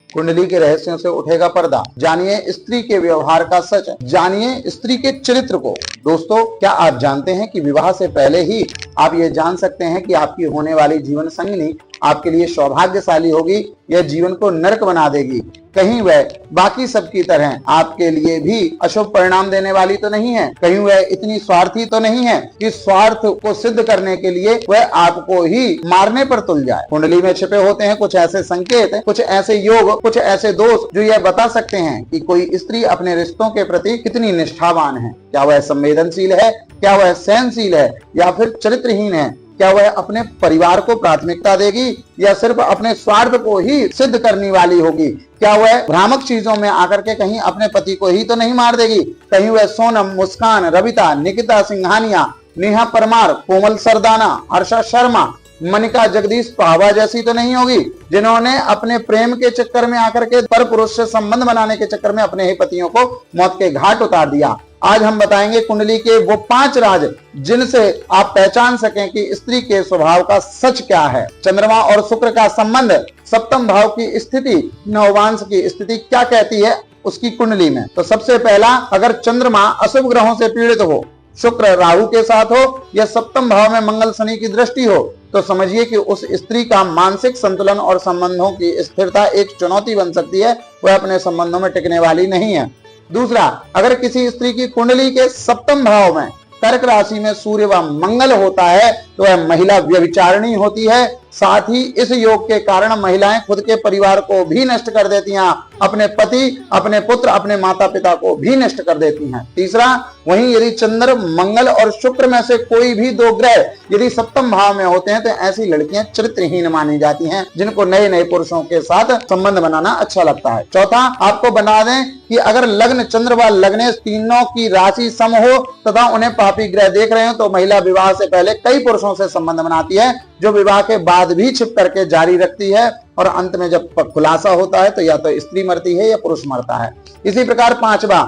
कुंडली के रहस्यों से उठेगा पर्दा। जानिए स्त्री के व्यवहार का सच, जानिए स्त्री के चरित्र को। दोस्तों, क्या आप जानते हैं कि विवाह से पहले ही आप ये जान सकते हैं कि आपकी होने वाली जीवन संगिनी आपके लिए सौभाग्यशाली होगी या जीवन को नरक बना देगी। कहीं वह बाकी सबकी तरह आपके लिए भी अशुभ परिणाम देने वाली तो नहीं है, कहीं वह इतनी स्वार्थी तो नहीं है कि स्वार्थ को सिद्ध करने के लिए वह आपको ही मारने पर तुल जाए। कुंडली में छिपे होते हैं कुछ ऐसे संकेत, कुछ ऐसे योग, कुछ ऐसे दोष जो यह बता सकते हैं कि कोई स्त्री अपने रिश्तों के प्रति कितनी निष्ठावान है। क्या वह संवेदनशील है, क्या वह सहनशील है, या फिर चरित्रहीन है। क्या वह अपने परिवार को प्राथमिकता देगी या सिर्फ अपने स्वार्थ को ही सिद्ध करने वाली होगी। क्या वह भ्रामक चीजों में आकर के कहीं अपने पति को ही तो नहीं मार देगी। कहीं वह सोनम, मुस्कान, रविता, निकिता सिंघानिया, नेहा परमार, कोमल सरदाना, हर्षा शर्मा, मनिका जगदीश पावा जैसी तो नहीं होगी, जिन्होंने अपने प्रेम के चक्कर में आकर के पर पुरुष से संबंध बनाने के चक्कर में अपने ही पतियों को मौत के घाट उतार दिया। आज हम बताएंगे कुंडली के वो 5 राज जिनसे आप पहचान सकें कि स्त्री के स्वभाव का सच क्या है। चंद्रमा और शुक्र का संबंध, सप्तम भाव की स्थिति, नववांश की स्थिति क्या कहती है उसकी कुंडली में। तो सबसे पहला, अगर चंद्रमा अशुभ ग्रहों से पीड़ित हो, शुक्र राहु के साथ हो या सप्तम भाव में मंगल शनि की दृष्टि हो, तो समझिए कि उस स्त्री का मानसिक संतुलन और संबंधों की स्थिरता एक चुनौती बन सकती है, वह अपने संबंधों में टिकने वाली नहीं है। दूसरा, अगर किसी स्त्री की कुंडली के सप्तम भाव में कर्क राशि में सूर्य व मंगल होता है तो वह महिला व्यभिचारिणी होती है। साथ ही इस योग के कारण महिलाएं खुद के परिवार को भी नष्ट कर देती हैं, अपने पति, अपने पुत्र, अपने माता पिता को भी नष्ट कर देती हैं। तीसरा, वहीं यदि चंद्र, मंगल और शुक्र में से कोई भी 2 ग्रह यदि सप्तम भाव में होते हैं तो ऐसी लड़कियां चरित्रहीन मानी जाती हैं, जिनको नए नए पुरुषों के साथ संबंध बनाना अच्छा लगता है। चौथा, आपको बता दें कि अगर लग्न चंद्र व लग्नेश तीनों की राशि सम हो तथा उन्हें पापी ग्रह देख रहे हो तो महिला विवाह से पहले कई पुरुषों से संबंध बनाती है, जो विवाह के बाद भी छिप करके जारी रखती है, और अंत में जब खुलासा होता है तो या तो स्त्री मरती है या पुरुष मरता है। इसी प्रकार पांचवा,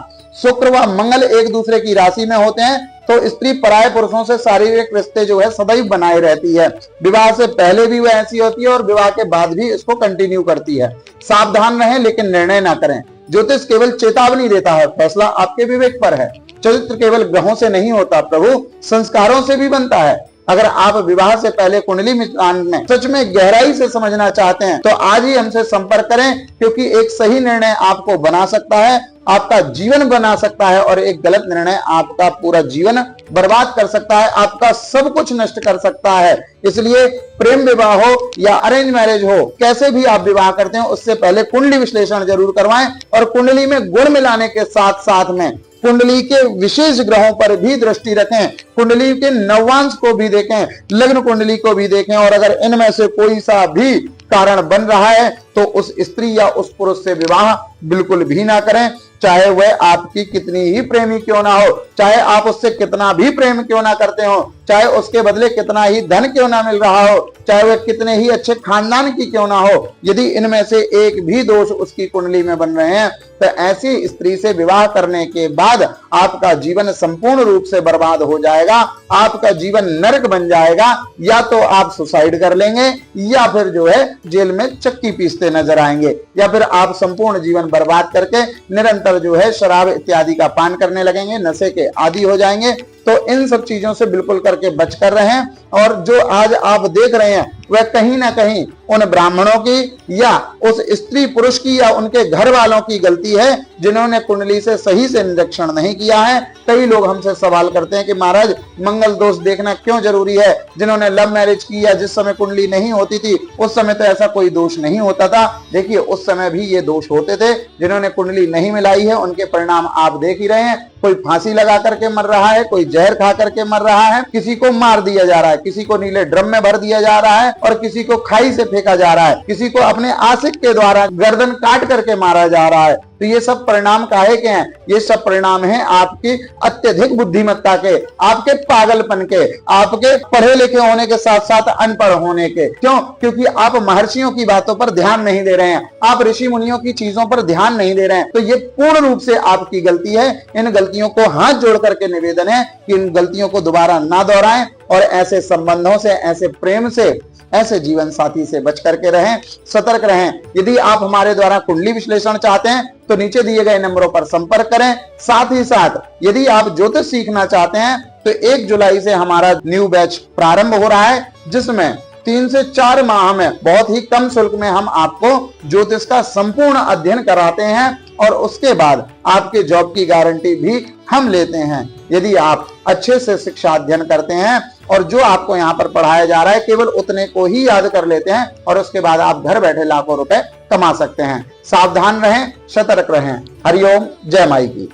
शुक्र व मंगल एक दूसरे की राशि में होते हैं तो स्त्री पराये पुरुषों से शारीरिक रिश्ते जो है सदैव बनाए रहती है। विवाह से पहले भी वह ऐसी होती है और विवाह के बाद भी इसको कंटिन्यू करती है। सावधान रहें लेकिन निर्णय ना करें। ज्योतिष केवल चेतावनी देता है, फैसला आपके विवेक पर है। चरित्र केवल ग्रहों से नहीं होता प्रभु, संस्कारों से भी बनता है। अगर आप विवाह से पहले कुंडली मिलान में सच में गहराई से समझना चाहते हैं तो आज ही हमसे संपर्क करें, क्योंकि एक सही निर्णय आपको बना सकता है, आपका जीवन बना सकता है, और एक गलत निर्णय आपका पूरा जीवन बर्बाद कर सकता है, आपका सब कुछ नष्ट कर सकता है। इसलिए प्रेम विवाह हो या अरेंज मैरिज हो, कैसे भी आप विवाह करते हैं उससे पहले कुंडली विश्लेषण जरूर करवाएं, और कुंडली में गुण मिलाने के साथ साथ में कुंडली के विशेष ग्रहों पर भी दृष्टि रखें, कुंडली के नववांश को भी देखें, लग्न कुंडली को भी देखें, और अगर इनमें से कोई सा भी कारण बन रहा है तो उस स्त्री या उस पुरुष से विवाह बिल्कुल भी ना करें, चाहे वह आपकी कितनी ही प्रेमी क्यों ना हो, चाहे आप उससे कितना भी प्रेम क्यों ना करते हो, चाहे उसके बदले कितना ही धन क्यों ना मिल रहा हो, चाहे वह कितने ही अच्छे खानदान की क्यों ना हो। यदि इनमें से एक भी दोष उसकी कुंडली में बन रहे हैं तो ऐसी स्त्री से विवाह करने के बाद आपका जीवन संपूर्ण रूप से बर्बाद हो जाएगा, आपका जीवन नरक बन जाएगा। या तो आप सुसाइड कर लेंगे या फिर जो है जेल में चक्की पीसते नजर आएंगे, या फिर आप संपूर्ण जीवन बर्बाद करके निरंतर जो है शराब इत्यादि का पान करने लगेंगे, नशे के आदी हो जाएंगे। तो इन सब चीजों से बिल्कुल करके बच कर रहें। और जो आज आप देख रहे हैं वह कहीं ना कहीं उन ब्राह्मणों की या उस स्त्री पुरुष की या उनके घर वालों की गलती है, जिन्होंने कुंडली से सही से निरीक्षण नहीं किया है। कई लोग हमसे सवाल करते हैं कि महाराज मंगल दोष देखना क्यों जरूरी है, जिन्होंने लव मैरिज की या जिस समय कुंडली नहीं होती थी उस समय तो ऐसा कोई दोष नहीं होता था। देखिए उस समय भी ये दोष होते थे। जिन्होंने कुंडली नहीं मिलाई है उनके परिणाम आप देख ही रहे हैं। कोई फांसी लगा करके मर रहा है, कोई जहर खा करके मर रहा है, किसी को मार दिया जा रहा है, किसी को नीले ड्रम में भर दिया जा रहा है और किसी को खाई से फेंका जा रहा है, किसी को अपने आशिक के द्वारा गर्दन काट करके मारा जा रहा है। तो ये सब परिणाम काहे के हैं? ये सब परिणाम हैं आपकी अत्यधिक बुद्धिमत्ता के, आपके पागलपन के, आपके पढ़े लिखे होने के साथ साथ अनपढ़ होने के। क्यों? क्योंकि आप महर्षियों की बातों पर ध्यान नहीं दे रहे हैं, आप ऋषि मुनियों की चीजों पर ध्यान नहीं दे रहे हैं। तो ये पूर्ण रूप से आपकी गलती है। इन गलतियों को हाथ जोड़ करके निवेदन है कि इन गलतियों को दोबारा ना दोहराएं और ऐसे संबंधों से, ऐसे प्रेम से ऐसे जीवन साथी से बच करके रहें, सतर्क रहें। यदि आप हमारे द्वारा कुंडली विश्लेषण चाहते हैं तो नीचे दिए गए नंबरों पर संपर्क करें। साथ ही साथ यदि आप ज्योतिष सीखना चाहते हैं तो 1 जुलाई से हमारा न्यू बैच प्रारंभ हो रहा है, जिसमें 3 से 4 माह में बहुत ही कम शुल्क में हम आपको ज्योतिष का संपूर्ण अध्ययन कराते हैं और उसके बाद आपके जॉब की गारंटी भी हम लेते हैं। यदि आप अच्छे से शिक्षा अध्ययन करते हैं और जो आपको यहाँ पर पढ़ाया जा रहा है केवल उतने को ही याद कर लेते हैं और उसके बाद आप घर बैठे लाखों रुपए कमा सकते हैं। सावधान रहें, सतर्क रहें। हरिओम, जय माई की।